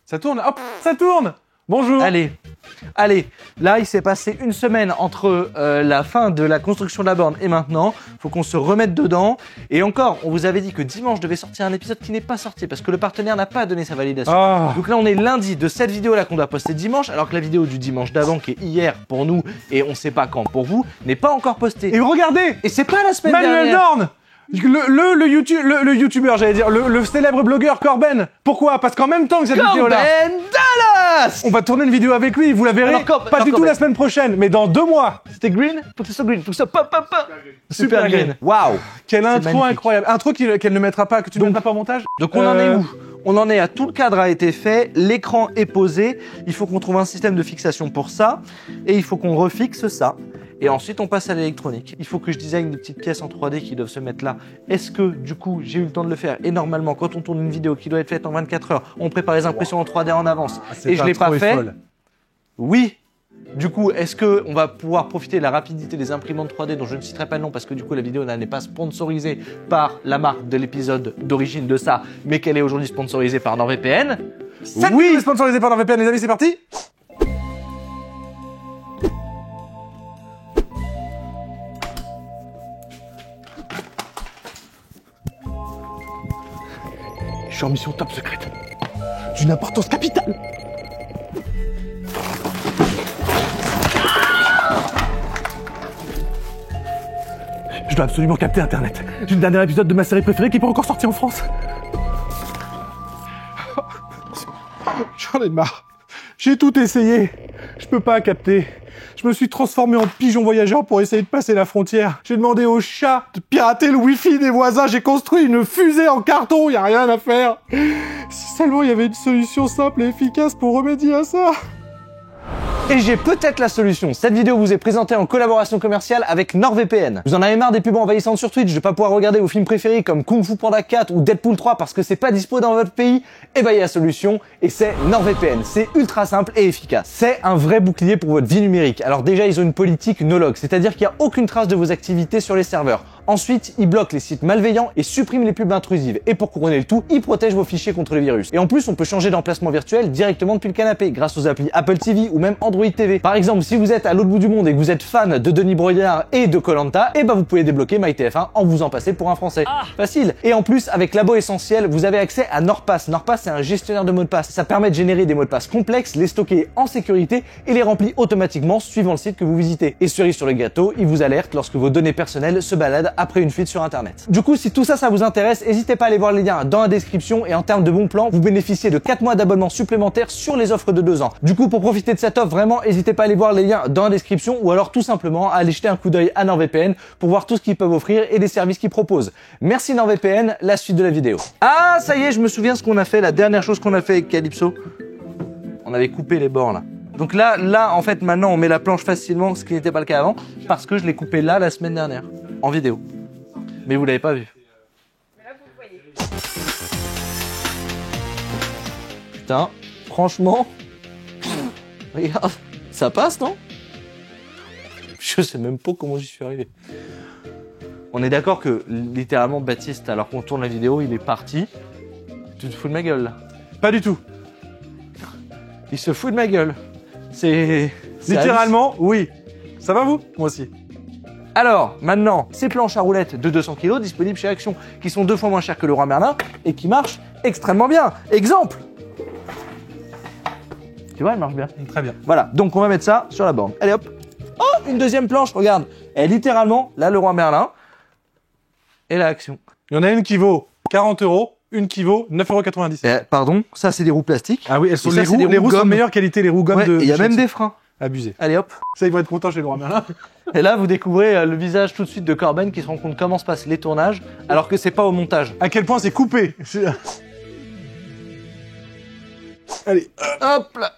Ça tourne, hop, ça tourne. Bonjour. Allez, là il s'est passé une semaine entre la fin de la construction de la borne et maintenant. Faut qu'on se remette dedans. Et encore, on vous avait dit que dimanche devait sortir un épisode qui n'est pas sorti parce que le partenaire n'a pas donné sa validation. Ah. Donc là on est lundi de cette vidéo là qu'on doit poster dimanche, alors que la vidéo du dimanche d'avant qui est hier pour nous et on sait pas quand pour vous n'est pas encore postée. Et regardez, Et c'est pas la semaine Manuel dernière. Dorn. Le youtubeur, j'allais dire, le célèbre blogueur Corben. Pourquoi? Parce qu'en même temps que cette vidéo-là, Corben Dallas. on va tourner une vidéo avec lui, vous la verrez Alors, pas du tout Corben. la semaine prochaine, mais dans 2 mois. C'était green. Faut que ce soit green. Faut que ce soit pop. Super green. Waouh. Quelle intro magnifique. incroyable. Intro qu'elle ne mettra pas, que tu ne mettras pas au montage. Donc on en est où? On en est à tout le cadre a été fait, l'écran est posé, il faut qu'on trouve un système de fixation pour ça, et il faut qu'on refixe ça. Et ensuite on passe à l'électronique. Il faut que je design des petites pièces en 3D qui doivent se mettre là. Est-ce que du coup j'ai eu le temps de le faire? Et normalement quand on tourne une vidéo qui doit être faite en 24 heures, on prépare les impressions en 3D en avance. Et je l'ai pas fait. Oui. Du coup, est-ce que on va pouvoir profiter de la rapidité des imprimantes 3D dont je ne citerai pas le nom parce que du coup la vidéo n'est pas sponsorisée par la marque de l'épisode d'origine de ça, mais qu'elle est aujourd'hui sponsorisée par NordVPN? Oui, sponsorisé par NordVPN, les amis, c'est parti. Je suis en mission top secrète. D'une importance capitale. Je dois absolument capter Internet. J'ai le dernier épisode de ma série préférée qui est pas encore sorti en France. J'en ai marre. J'ai tout essayé. Je peux pas capter. Je me suis transformé en pigeon voyageur pour essayer de passer la frontière. J'ai demandé au chat de pirater le wifi des voisins. J'ai construit une fusée en carton. Y a rien à faire. Si seulement il y avait une solution simple et efficace pour remédier à ça. Et j'ai peut-être la solution. Cette vidéo vous est présentée en collaboration commerciale avec NordVPN. Vous en avez marre des pubs envahissantes sur Twitch, de pas pouvoir regarder vos films préférés comme Kung Fu Panda 4 ou Deadpool 3 parce que c'est pas dispo dans votre pays? Eh ben il y a la solution et c'est NordVPN. C'est ultra simple et efficace. C'est un vrai bouclier pour votre vie numérique. Alors déjà ils ont une politique no-log, c'est-à-dire qu'il n'y a aucune trace de vos activités sur les serveurs. Ensuite, ils bloquent les sites malveillants et suppriment les pubs intrusives. Et pour couronner le tout, ils protègent vos fichiers contre les virus. Et en plus, on peut changer d'emplacement virtuel directement depuis le canapé grâce aux applis Apple TV ou même Android TV. Par exemple, si vous êtes à l'autre bout du monde et que vous êtes fan de Denis Brognard et de Koh-Lanta, eh ben vous pouvez débloquer MyTF1 en vous en passant pour un Français. Facile. Et en plus, avec l'abo essentiel, vous avez accès à NordPass. NordPass, c'est un gestionnaire de mots de passe. Ça permet de générer des mots de passe complexes, les stocker en sécurité et les remplit automatiquement suivant le site que vous visitez. Et cerise sur le gâteau, il vous alerte lorsque vos données personnelles se baladent après une fuite sur Internet. Du coup, si tout ça, ça vous intéresse, n'hésitez pas à aller voir les liens dans la description et en termes de bons plans, vous bénéficiez de 4 mois d'abonnement supplémentaire sur les offres de 2 ans. Du coup, pour profiter de cette offre, vraiment, n'hésitez pas à aller voir les liens dans la description ou alors tout simplement à aller jeter un coup d'œil à NordVPN pour voir tout ce qu'ils peuvent offrir et les services qu'ils proposent. Merci NordVPN, la suite de la vidéo. Ah, ça y est, je me souviens ce qu'on a fait, la dernière chose qu'on a fait avec Calypso. On avait coupé les bords là. Donc là, en fait, maintenant, on met la planche facilement, ce qui n'était pas le cas avant, parce que je l'ai coupé là la semaine dernière, en vidéo. Mais vous l'avez pas vu. Mais là, vous le voyez. Putain, franchement, regarde, ça passe, non? Je sais même pas comment j'y suis arrivé. On est d'accord que, littéralement, Baptiste, alors qu'on tourne la vidéo, il est parti. Tu te fous de ma gueule, là? Pas du tout. Il se fout de ma gueule. C'est Littéralement, oui. Ça va vous? Moi aussi. Alors, maintenant, ces planches à roulettes de 200 kg disponibles chez Action, qui sont 2 fois moins chères que le Roi Merlin et qui marchent extrêmement bien. Exemple. Tu vois, elle marche bien. Très bien. Voilà, donc on va mettre ça sur la borne. Allez hop. Oh, une deuxième planche, regarde. Elle est littéralement, là, le Roi Merlin et la Action. Il y en a une qui vaut 40 €, une qui vaut 9,90 €. Pardon, ça c'est des roues plastiques. Ah oui, elles sont Et ça, c'est des les roues roues sont de gomme. meilleure qualité, les roues gomme Ouais, de. et il y a de même chez- des freins. Abusé. Allez hop. Ça, ils vont être contents chez le Roi Merlin. Et là, vous découvrez le visage tout de suite de Corben qui se rend compte comment se passent les tournages, alors que c'est pas au montage. À quel point c'est coupé. Allez. Hop là.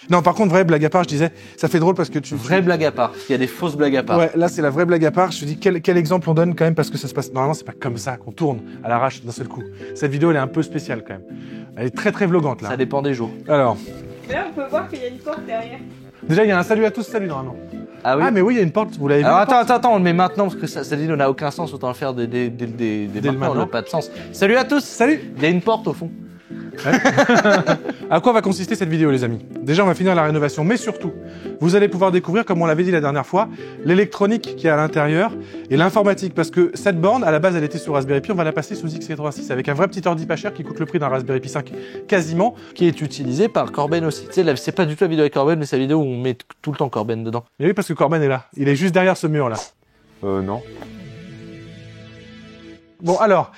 Non, par contre, vraie blague à part, je disais, ça fait drôle parce que tu. Vraie blague à part. Il y a des fausses blagues à part. Ouais, là c'est la vraie blague à part. Je te dis quel exemple on donne quand même parce que ça se passe. Normalement, c'est pas comme ça qu'on tourne à l'arrache d'un seul coup. Cette vidéo, elle est un peu spéciale quand même. Elle est très très vlogante là. Ça dépend des jours. Alors, Mais là, on peut voir qu'il y a une porte derrière. déjà il y a un salut à tous, salut normalement. Ah oui. Ah mais oui, il y a une porte, vous l'avez vu? Alors la porte attends, on le met maintenant parce que cette vidéo n'a aucun sens, autant le faire dès maintenant, maintenant. n'a pas de sens. Salut à tous. Salut. Il y a une porte au fond. À quoi va consister cette vidéo, les amis? Déjà, on va finir la rénovation, mais surtout, vous allez pouvoir découvrir, comme on l'avait dit la dernière fois, l'électronique qui est à l'intérieur et l'informatique, parce que cette borne, à la base, elle était sur Raspberry Pi, on va la passer sous x86 avec un vrai petit ordi pas cher qui coûte le prix d'un Raspberry Pi 5 quasiment. Qui est utilisé par Corben aussi. Tu sais, c'est pas du tout la vidéo avec Corben, mais c'est la vidéo où on met tout le temps Corben dedans. Et oui, parce que Corben est là. Il est juste derrière ce mur là. Non. Bon, alors,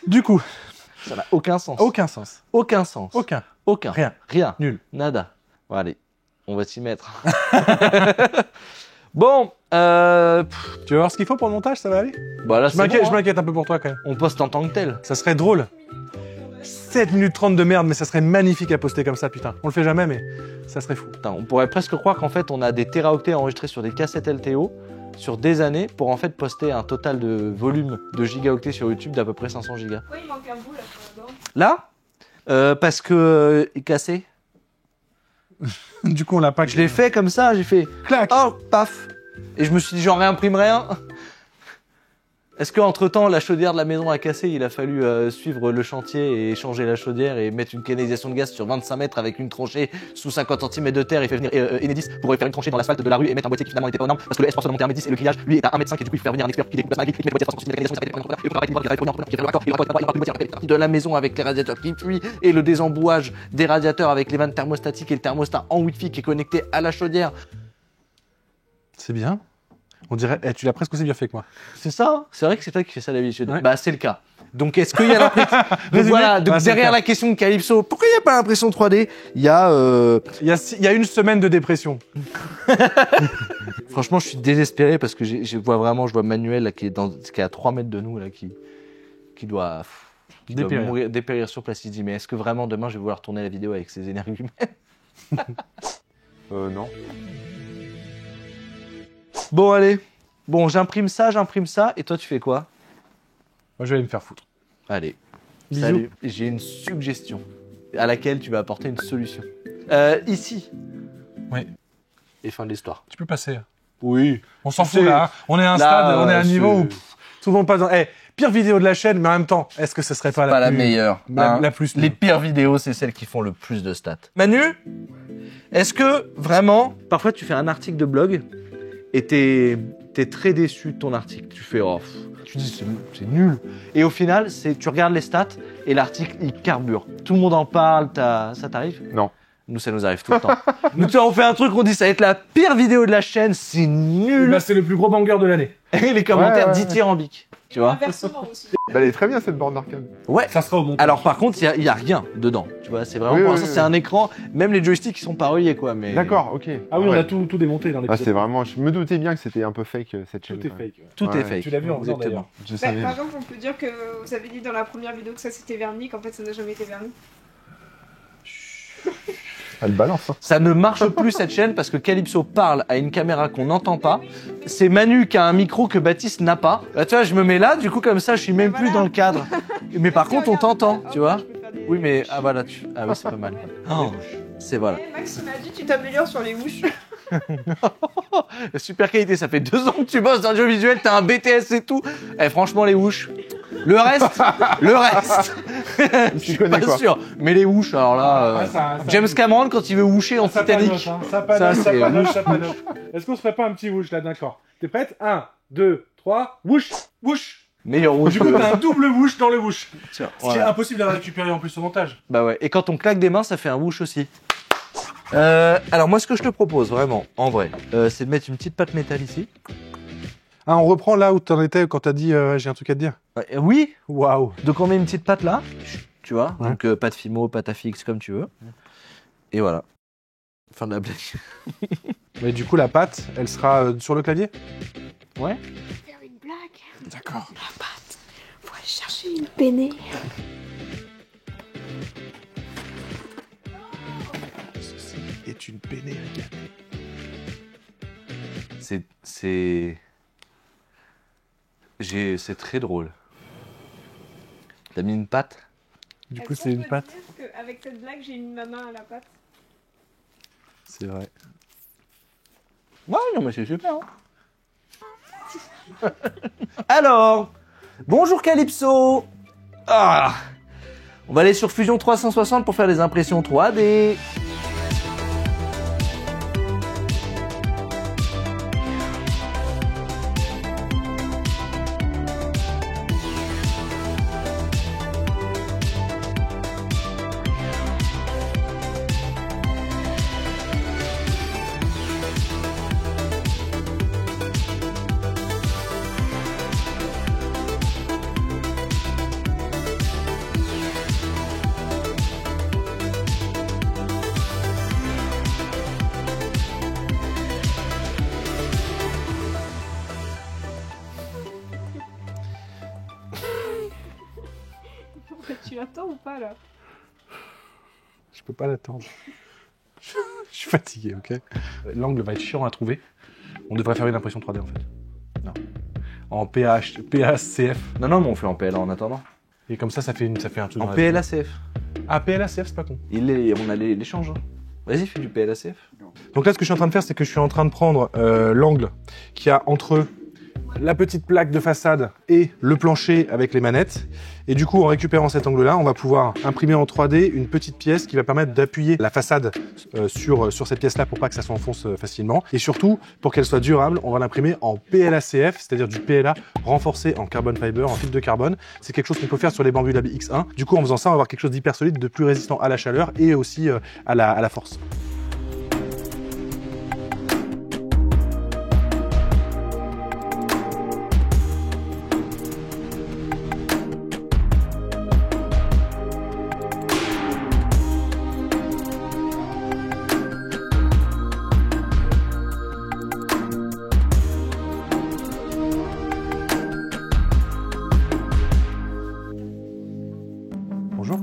du coup, Ça n'a aucun sens. aucun sens. Aucun sens. Aucun. Aucun. Rien. Rien. Nul. Nada. Bon, allez, on va s'y mettre. Bon, Tu vas voir ce qu'il faut pour le montage, ça va aller? bah là, Je c'est bon, hein. m'inquiète un peu pour toi quand même. On poste en tant que tel. Ça serait drôle. 7 minutes 30 de merde, mais ça serait magnifique à poster comme ça, putain. On le fait jamais, mais ça serait fou. Putain, on pourrait presque croire qu'en fait, on a des téraoctets enregistrés sur des cassettes LTO sur des années pour en fait poster un total de volume de gigaoctets sur YouTube d'à peu près 500 gigas. Pourquoi il manque un bout là sur la borne? Là parce que il est cassé. Du coup, on l'a pas. Je l'ai fait comme ça, j'ai fait Clac. oh paf et je me suis dit j'en réimprimerai un. Est-ce qu'entre temps la chaudière de la maison a cassé, il a fallu suivre le chantier et changer la chaudière et mettre une canalisation de gaz sur 25 mètres avec une tranchée sous 50 cm de terre et fait venir Enedis pour faire une tranchée dans l'asphalte de la rue et mettre un boîtier qui finalement était pas énorme parce que le S3 montait à 1m10 et le grillage lui est à 1m5 et du coup il fait faire venir un expert qui découpe la magie, qui met le boîtier à 300 de la maison avec les radiateurs qui fuient et le désembouage des radiateurs avec les vannes thermostatiques et le thermostat en Wi-Fi qui est connecté à la chaudière. C'est bien. On dirait. Tu l'as presque aussi bien fait que moi. C'est ça, hein. C'est vrai que c'est toi qui fais ça d'habitude. Ouais. Bah c'est le cas. Donc est-ce qu'il y a l'impression Donc Résumé. voilà, donc Ah, c'est le derrière cas. la question de Calypso, pourquoi il n'y a pas l'impression 3D? Il y a Il y a une semaine de dépression. franchement, je suis désespéré parce que je vois Manuel là, qui est à 3 mètres de nous là qui doit Dépérir. dépérir sur place. Il dit mais est-ce que vraiment demain je vais vouloir tourner la vidéo avec ces énergumènes? Non. Bon allez. Bon, j'imprime ça et toi tu fais quoi? Moi, je vais aller me faire foutre. Allez. Bisous. Salut. J'ai une suggestion à laquelle tu vas apporter une solution. Ici. Oui. Et fin de l'histoire. Tu peux passer. Oui. On s'en C'est- fout là. Hein. On est à un Là, stade, on est à un c'est- niveau où tout le monde passe dans. Pire vidéo de la chaîne, mais en même temps, est-ce que ce serait pas, Pas la plus... meilleure. hein. La plus. Les pires vidéos, c'est celles qui font le plus de stats. Manu, est-ce que vraiment, parfois tu fais un article de blog et t'es très déçu de ton article. Tu fais oh, tu dis c'est nul. Et au final, tu regardes les stats et l'article il carbure. Tout le monde en parle. Ça t'arrive? Non. Nous, ça nous arrive tout le temps. Nous, tu vois, on fait un truc, on dit ça va être la pire vidéo de la chaîne, c'est nul. Bah, c'est le plus gros banger de l'année. Et les commentaires Ouais, ouais, dithyrambiques. Tu vois? Inversement aussi. Elle est très bien cette borne d'arcade. Ouais. Ça sera au montage. Alors par contre, il y a rien dedans. Tu vois, c'est vraiment Oui, pour oui, l'instant, oui. c'est un écran. Même les joysticks, ils sont pas reliés, quoi. Mais D'accord, ok. Ah oui, on Ouais. a tout démonté dans Ah, l'épisode. c'est vraiment. Je me doutais bien que c'était un peu fake cette chaîne. Tout est quand même. fake. Ouais. tout Ouais. est fake. Tu l'as vu en faisant Exactement. d'ailleurs. Je Bah, savais. par exemple, on peut dire que vous avez dit dans la première vidéo que ça c'était verni, qu'en fait ça n'a jamais été verni. Elle balance. Hein. Ça ne marche plus cette chaîne parce que Calypso parle à une caméra qu'on n'entend pas. C'est Manu qui a un micro que Baptiste n'a pas. Là, tu vois, je me mets là, du coup comme ça, je suis même plus dans le cadre. Mais par contre, on t'entend, tu vois. Oui, mais ah voilà, ah oui, c'est pas mal. Oh, c'est voilà. Max m'a dit tu t'améliores sur les mouches. Super qualité, ça fait 2 ans que tu bosses dans l'audiovisuel, t'as un BTS et tout. Eh, franchement, les whoosh. Le reste, je suis connais, pas quoi. sûr. Mais les whoosh, alors là, ça- James Cameron quand il veut whoocher en Ça Titanic. panoche, hein. Ça panoche, Ça, ça c'est panoche, ça panoche. Est-ce qu'on se ferait pas un petit whoosh là, d'accord? T'es prête? 1, 2, 3, whoosh, whoosh. Meilleur whoosh. Du coup, t'as un double whoosh dans le whoosh. Tiens, Ce qui est voilà. impossible à récupérer en plus au montage. Bah ouais. Et quand on claque des mains, ça fait un whoosh aussi. Alors moi, ce que je te propose vraiment, en vrai, c'est de mettre une petite pâte métal ici. Ah, on reprend là où t'en étais quand t'as dit j'ai un truc à te dire. Oui. Waouh. Donc on met une petite pâte là, tu vois. Ouais. Donc pâte Fimo, pâte à fixe, comme tu veux. Et voilà. Fin de la blague. Mais du coup, la pâte, elle sera sur le clavier? Ouais. Faire une blague. D'accord. La pâte. Faut aller chercher une peinée. Ceci est une peinée. C'est très drôle. T'as mis une pâte? Du coup, c'est une pâte. Avec cette blague, j'ai mis ma main à la pâte. C'est vrai. Ouais, non, mais c'est super. Hein. Alors, bonjour Calypso. Ah, on va aller sur Fusion 360 pour faire des impressions 3D. Tu l'attends ou pas là? Je peux pas l'attendre. Je suis fatigué, ok? L'angle va être chiant à trouver. On devrait faire une impression 3D en fait. Non. En PACF. Non, non, mais on fait en PLA en attendant. Et comme ça fait un truc. En dans la- PLACF. Ah, PLACF, c'est pas con. On a l'échange. Hein. Vas-y, fais du PLACF. Donc là, ce que je suis en train de faire, c'est que je suis en train de prendre l'angle qu'il y a entre la petite plaque de façade et le plancher avec les manettes. Et du coup, en récupérant cet angle-là, on va pouvoir imprimer en 3D une petite pièce qui va permettre d'appuyer la façade sur cette pièce-là pour pas que ça s'enfonce facilement. Et surtout, pour qu'elle soit durable, on va l'imprimer en PLACF, c'est-à-dire du PLA renforcé en carbon fiber, en fibre de carbone. C'est quelque chose qu'on peut faire sur les bambus Labi X1. Du coup, en faisant ça, on va avoir quelque chose d'hyper solide, de plus résistant à la chaleur et aussi à la force. Bonjour.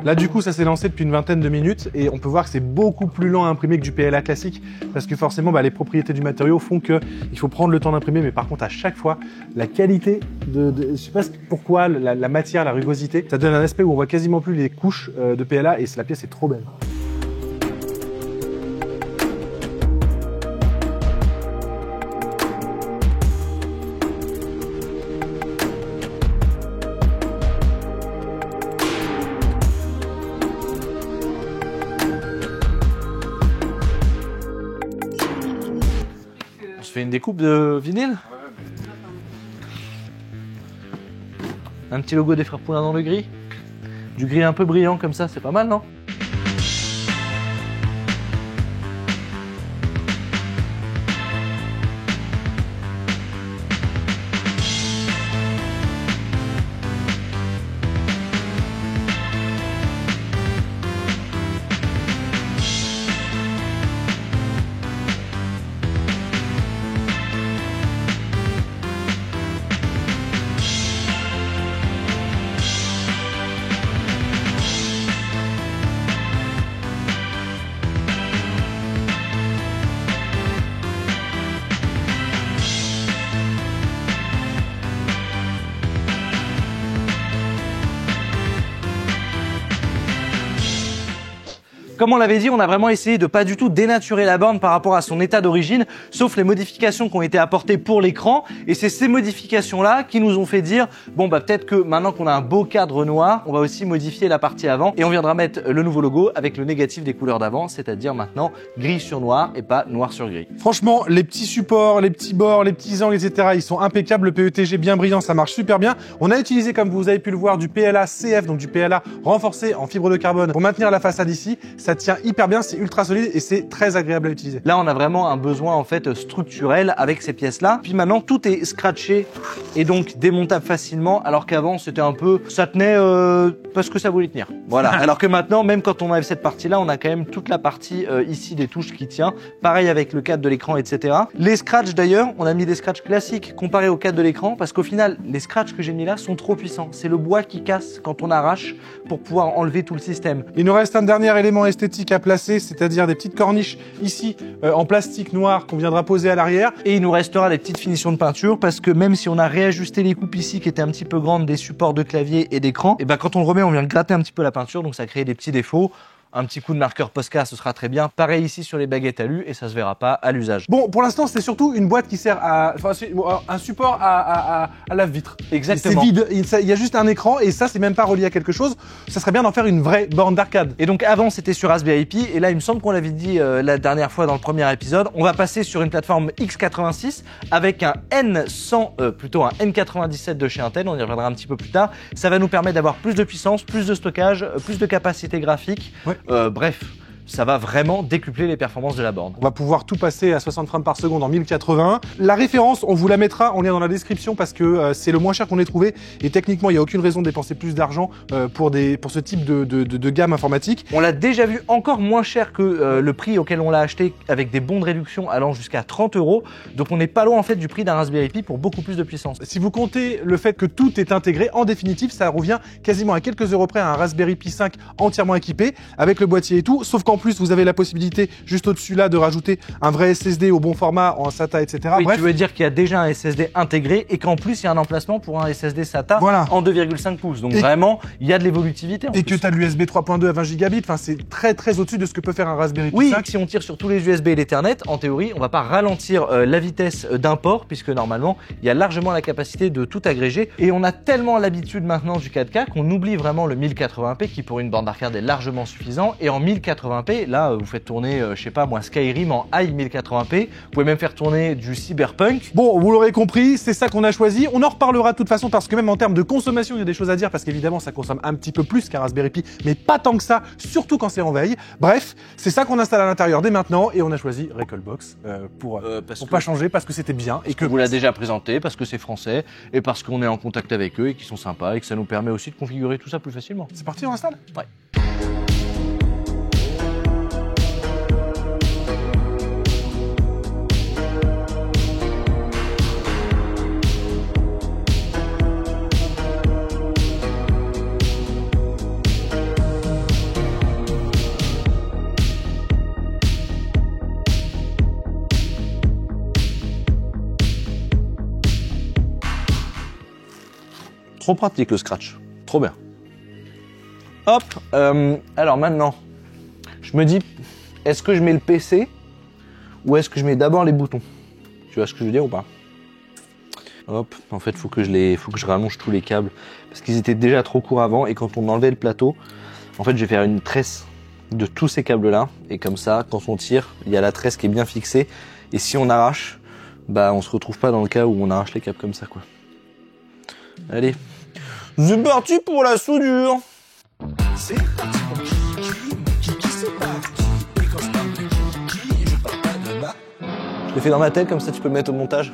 Là, du coup, ça s'est lancé depuis une vingtaine de minutes et on peut voir que c'est beaucoup plus lent à imprimer que du PLA classique parce que forcément, les propriétés du matériau font qu'il faut prendre le temps d'imprimer. Mais par contre, à chaque fois, la qualité je sais pas pourquoi, la matière, la rugosité, ça donne un aspect où on voit quasiment plus les couches de PLA et la pièce est trop belle. On se fait une découpe de vinyle. Un petit logo des frères Poulain dans le gris. Du gris un peu brillant comme ça, c'est pas mal, non? Comme on l'avait dit, on a vraiment essayé de pas du tout dénaturer la borne par rapport à son état d'origine, sauf les modifications qui ont été apportées pour l'écran. Et c'est ces modifications-là qui nous ont fait dire, bon bah peut-être que maintenant qu'on a un beau cadre noir, on va aussi modifier la partie avant et on viendra mettre le nouveau logo avec le négatif des couleurs d'avant, c'est-à-dire maintenant gris sur noir et pas noir sur gris. Franchement, les petits supports, les petits bords, les petits angles, etc., ils sont impeccables. Le PETG bien brillant, ça marche super bien. On a utilisé, comme vous avez pu le voir, du PLA CF, donc du PLA renforcé en fibre de carbone pour maintenir la façade ici. Ça tient hyper bien, c'est ultra solide et c'est très agréable à utiliser. Là, on a vraiment un besoin en fait structurel avec ces pièces-là. Puis maintenant, tout est scratché et donc démontable facilement, alors qu'avant, c'était un peu, ça tenait parce que ça voulait tenir. Voilà. Alors que maintenant, même quand on a cette partie-là, on a quand même toute la partie ici des touches qui tient. Pareil avec le cadre de l'écran, etc. Les scratchs d'ailleurs, on a mis des scratchs classiques comparés au cadre de l'écran parce qu'au final, les scratchs que j'ai mis là sont trop puissants. C'est le bois qui casse quand on arrache pour pouvoir enlever tout le système. Il nous reste un dernier élément esthétiques à placer, c'est-à-dire des petites corniches ici en plastique noir qu'on viendra poser à l'arrière. Et il nous restera des petites finitions de peinture parce que même si on a réajusté les coupes ici qui étaient un petit peu grandes des supports de clavier et d'écran, et ben quand on le remet, on vient gratter un petit peu la peinture, donc ça crée des petits défauts. Un petit coup de marqueur Posca, ce sera très bien. Pareil ici sur les baguettes alu et ça se verra pas à l'usage. Bon, pour l'instant, c'est surtout une boîte qui sert à... Enfin, c'est un support à lave-vitre. Exactement. C'est vide, il y a juste un écran et ça, c'est même pas relié à quelque chose. Ça serait bien d'en faire une vraie borne d'arcade. Et donc avant, c'était sur Raspberry Pi et là, il me semble qu'on l'avait dit la dernière fois dans le premier épisode, on va passer sur une plateforme x86 avec un N100, plutôt un N97 de chez Intel, on y reviendra un petit peu plus tard. Ça va nous permettre d'avoir plus de puissance, plus de stockage, plus de capacité graphique. Ouais. Bref, ça va vraiment décupler les performances de la borne. On va pouvoir tout passer à 60 frames par seconde en 1080. La référence, on vous la mettra en lien dans la description parce que c'est le moins cher qu'on ait trouvé et techniquement, il n'y a aucune raison de dépenser plus d'argent pour ce type de gamme informatique. On l'a déjà vu encore moins cher que le prix auquel on l'a acheté avec des bons de réduction allant jusqu'à 30 €. Donc on n'est pas loin en fait du prix d'un Raspberry Pi pour beaucoup plus de puissance. Si vous comptez le fait que tout est intégré, en définitive, ça revient quasiment à quelques euros près à un Raspberry Pi 5 entièrement équipé avec le boîtier et tout, sauf qu'en plus, vous avez la possibilité juste au-dessus là de rajouter un vrai SSD au bon format en SATA, etc. Oui, bref. Tu veux dire qu'il y a déjà un SSD intégré et qu'en plus il y a un emplacement pour un SSD SATA en 2,5 pouces. Donc vraiment, il y a de l'évolutivité. Et que tu as de l'USB 3.2 à 20 gigabits, enfin c'est très très au-dessus de ce que peut faire un Raspberry Pi 5. Oui, si on tire sur tous les USB et l'Ethernet, en théorie, on va pas ralentir la vitesse d'un port puisque normalement, il y a largement la capacité de tout agréger et on a tellement l'habitude maintenant du 4K qu'on oublie vraiment le 1080p qui pour une borne d'arcade est largement suffisant et en 1080p, là vous faites tourner, je sais pas moi, Skyrim en high 1080p, vous pouvez même faire tourner du Cyberpunk. Bon, vous l'aurez compris, c'est ça qu'on a choisi. On en reparlera de toute façon parce que même en termes de consommation, il y a des choses à dire parce qu'évidemment, ça consomme un petit peu plus qu'un Raspberry Pi, mais pas tant que ça, surtout quand c'est en veille. Bref, c'est ça qu'on installe à l'intérieur dès maintenant et on a choisi Recalbox pour pas changer parce que c'était bien et que vous l'a déjà présenté, parce que c'est français et parce qu'on est en contact avec eux et qu'ils sont sympas et que ça nous permet aussi de configurer tout ça plus facilement. C'est parti, on installe ? Ouais. Trop pratique le scratch, trop bien. Hop, alors maintenant, je me dis, est-ce que je mets le PC ou est-ce que je mets d'abord les boutons? Tu vois ce que je veux dire ou pas? Hop, en fait, faut que je rallonge tous les câbles parce qu'ils étaient déjà trop courts avant et quand on enlevait le plateau, en fait, je vais faire une tresse de tous ces câbles-là et comme ça, quand on tire, il y a la tresse qui est bien fixée et si on arrache, bah, on se retrouve pas dans le cas où on arrache les câbles comme ça, quoi. Allez, c'est parti pour la soudure. C'est parti pour Kiki, c'est parti. Et quand je parle de Kiki, je parle pas de ma... Je l'ai fait dans ma tête, comme ça tu peux le mettre au montage.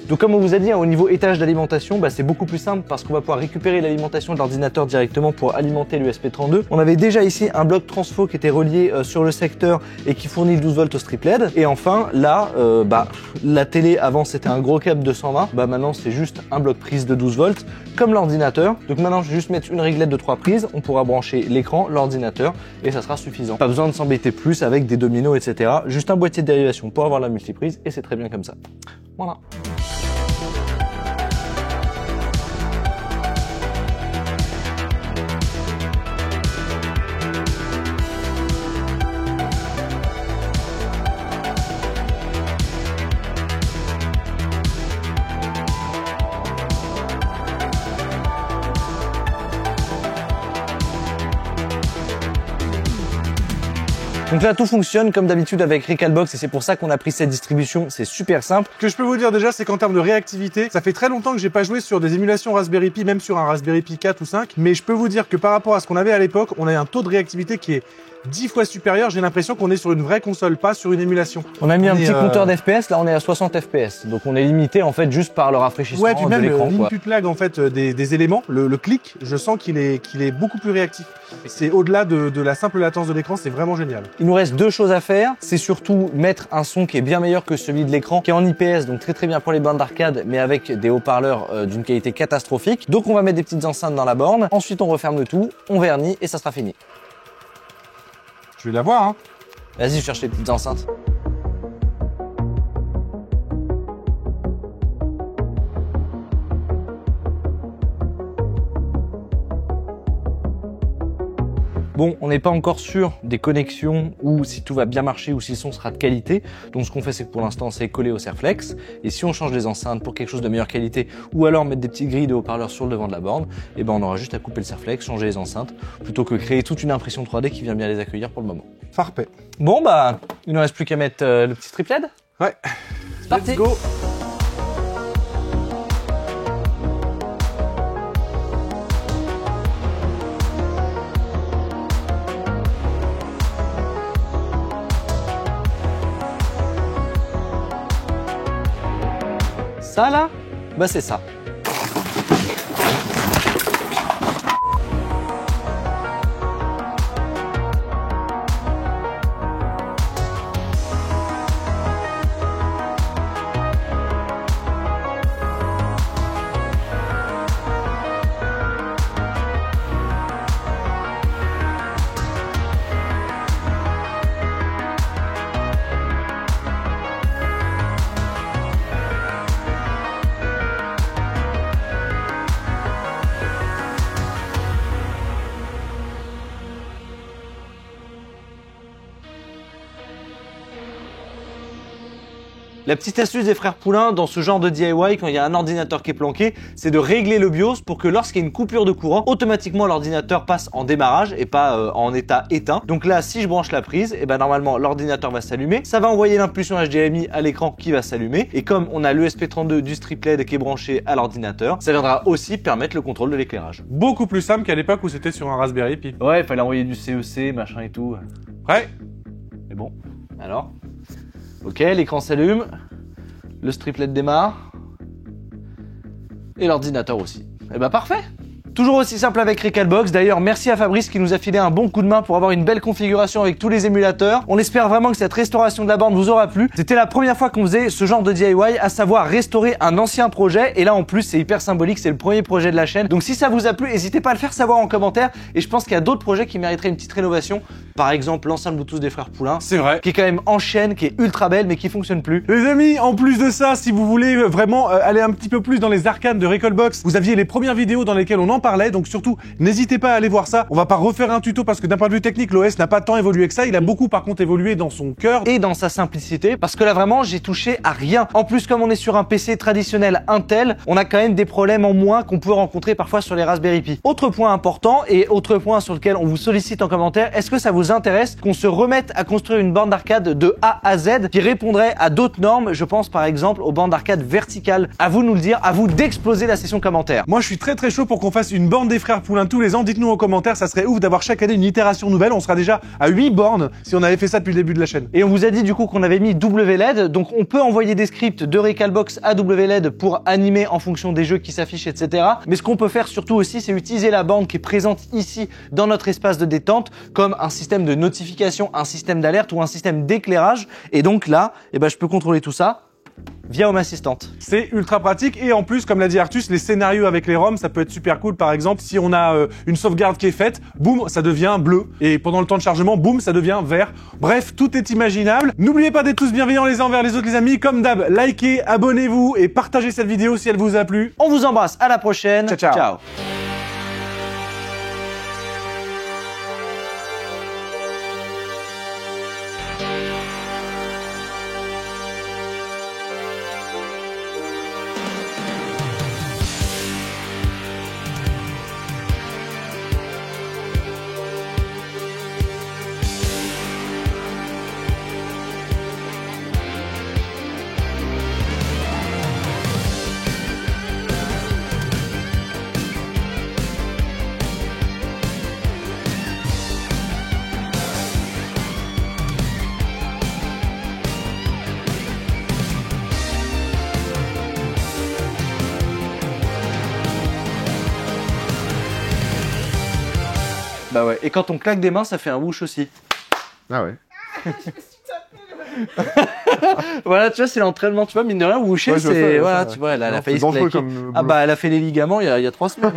Donc comme on vous a dit, au niveau étage d'alimentation, c'est beaucoup plus simple parce qu'on va pouvoir récupérer l'alimentation de l'ordinateur directement pour alimenter l'USP32. On avait déjà ici un bloc transfo qui était relié sur le secteur et qui fournit le 12 volts au strip LED. Et enfin, là, la télé, avant c'était un gros câble 220, maintenant c'est juste un bloc prise de 12 volts, comme l'ordinateur. Donc maintenant, je vais juste mettre une réglette de 3 prises, on pourra brancher l'écran, l'ordinateur, et ça sera suffisant. Pas besoin de s'embêter plus avec des dominos, etc. Juste un boîtier de dérivation pour avoir la multiprise, et c'est très bien comme ça. Voilà. Donc là, tout fonctionne comme d'habitude avec Recalbox et c'est pour ça qu'on a pris cette distribution. C'est super simple. Ce que je peux vous dire déjà, c'est qu'en termes de réactivité, ça fait très longtemps que j'ai pas joué sur des émulations Raspberry Pi, même sur un Raspberry Pi 4 ou 5, mais je peux vous dire que par rapport à ce qu'on avait à l'époque, on a un taux de réactivité qui est 10 fois supérieur. J'ai l'impression qu'on est sur une vraie console, pas sur une émulation. On a mis un petit compteur d'FPS, là on est à 60 FPS. Donc on est limité en fait juste par le rafraîchissement Ouais, puis même de l'écran. l'input lag en fait des éléments, le clic, je sens qu'il est beaucoup plus réactif. C'est au-delà de la simple latence de l'écran, c'est vraiment génial. Il nous reste deux choses à faire, c'est surtout mettre un son qui est bien meilleur que celui de l'écran, qui est en IPS, donc très bien pour les bandes d'arcade, mais avec des haut-parleurs d'une qualité catastrophique. Donc on va mettre des petites enceintes dans la borne, ensuite on referme le tout, on vernit et ça sera fini. Je vais la voir, hein. Vas-y, je cherche les petites enceintes. Bon, on n'est pas encore sûr des connexions ou si tout va bien marcher ou si le son sera de qualité. Donc ce qu'on fait, c'est que pour l'instant, c'est coller au Serflex. Et si on change les enceintes pour quelque chose de meilleure qualité ou alors mettre des petites grilles de haut-parleurs sur le devant de la borne, et ben on aura juste à couper le Serflex, changer les enceintes, plutôt que créer toute une impression 3D qui vient bien les accueillir pour le moment. Parfait. Bon bah, il ne reste plus qu'à mettre le petit strip LED. Ouais. C'est parti. Let's go. Ça là, bah c'est ça. La petite astuce des frères Poulain dans ce genre de DIY quand il y a un ordinateur qui est planqué, c'est de régler le BIOS pour que lorsqu'il y a une coupure de courant, automatiquement l'ordinateur passe en démarrage et pas en état éteint. Donc là, si je branche la prise, et ben normalement l'ordinateur va s'allumer, ça va envoyer l'impulsion HDMI à l'écran qui va s'allumer et comme on a l'ESP32 du strip LED qui est branché à l'ordinateur, ça viendra aussi permettre le contrôle de l'éclairage. Beaucoup plus simple qu'à l'époque où c'était sur un Raspberry Pi. Ouais, il fallait envoyer du CEC, machin et tout. Ouais. Mais bon, alors. Ok, l'écran s'allume, le strip LED démarre, et l'ordinateur aussi. Et bah parfait! Toujours aussi simple avec Recalbox. D'ailleurs, merci à Fabrice qui nous a filé un bon coup de main pour avoir une belle configuration avec tous les émulateurs. On espère vraiment que cette restauration de la borne vous aura plu. C'était la première fois qu'on faisait ce genre de DIY, à savoir restaurer un ancien projet. Et là, en plus, c'est hyper symbolique, c'est le premier projet de la chaîne. Donc si ça vous a plu, n'hésitez pas à le faire savoir en commentaire. Et je pense qu'il y a d'autres projets qui mériteraient une petite rénovation. Par exemple, l'enceinte Bluetooth des frères Poulain. C'est vrai. Qui est quand même en chaîne, qui est ultra belle, mais qui fonctionne plus. Les amis, en plus de ça, si vous voulez vraiment aller un petit peu plus dans les arcanes de Recalbox, vous aviez les premières vidéos dans lesquelles on en parlait, donc surtout, n'hésitez pas à aller voir ça. On va pas refaire un tuto parce que d'un point de vue technique, l'OS n'a pas tant évolué que ça. Il a beaucoup par contre évolué dans son cœur et dans sa simplicité, parce que là vraiment, j'ai touché à rien. En plus, comme on est sur un PC traditionnel Intel, on a quand même des problèmes en moins qu'on peut rencontrer parfois sur les Raspberry Pi. Autre point important et autre point sur lequel on vous sollicite en commentaire, est-ce que ça vous intéresse qu'on se remette à construire une borne d'arcade de A à Z qui répondrait à d'autres normes? Je pense par exemple aux bornes d'arcade verticales. À vous de nous le dire, à vous d'exploser la session commentaire. Moi, je suis très chaud pour qu'on fasse une borne des frères Poulain tous les ans. Dites-nous en commentaire, ça serait ouf d'avoir chaque année une itération nouvelle. On sera déjà à 8 bornes si on avait fait ça depuis le début de la chaîne. Et on vous a dit du coup qu'on avait mis WLED, donc on peut envoyer des scripts de Recalbox à WLED pour animer en fonction des jeux qui s'affichent, etc. Mais ce qu'on peut faire surtout aussi, c'est utiliser la borne qui est présente ici dans notre espace de détente comme un système de notification, un système d'alerte ou un système d'éclairage. Et donc là, je peux contrôler tout ça via Home Assistant. C'est ultra pratique et en plus, comme l'a dit Artus, les scénarios avec les ROM, ça peut être super cool. Par exemple, si on a une sauvegarde qui est faite, boum, ça devient bleu. Et pendant le temps de chargement, boum, ça devient vert. Bref, tout est imaginable. N'oubliez pas d'être tous bienveillants les uns envers les autres, les amis. Comme d'hab, likez, abonnez-vous et partagez cette vidéo si elle vous a plu. On vous embrasse, à la prochaine. Ciao, ciao. Ciao. Bah ouais. Et quand on claque des mains, ça fait un whoosh aussi. Ah ouais. Voilà, tu vois, c'est l'entraînement, tu vois, mine de rien, whoosher, Ouais, je vois ça, c'est... je vois Voilà, ça, tu vois, elle a Non, failli c'est dangereux se claquer. comme Ah bah, elle a fait les ligaments il y a 3 semaines.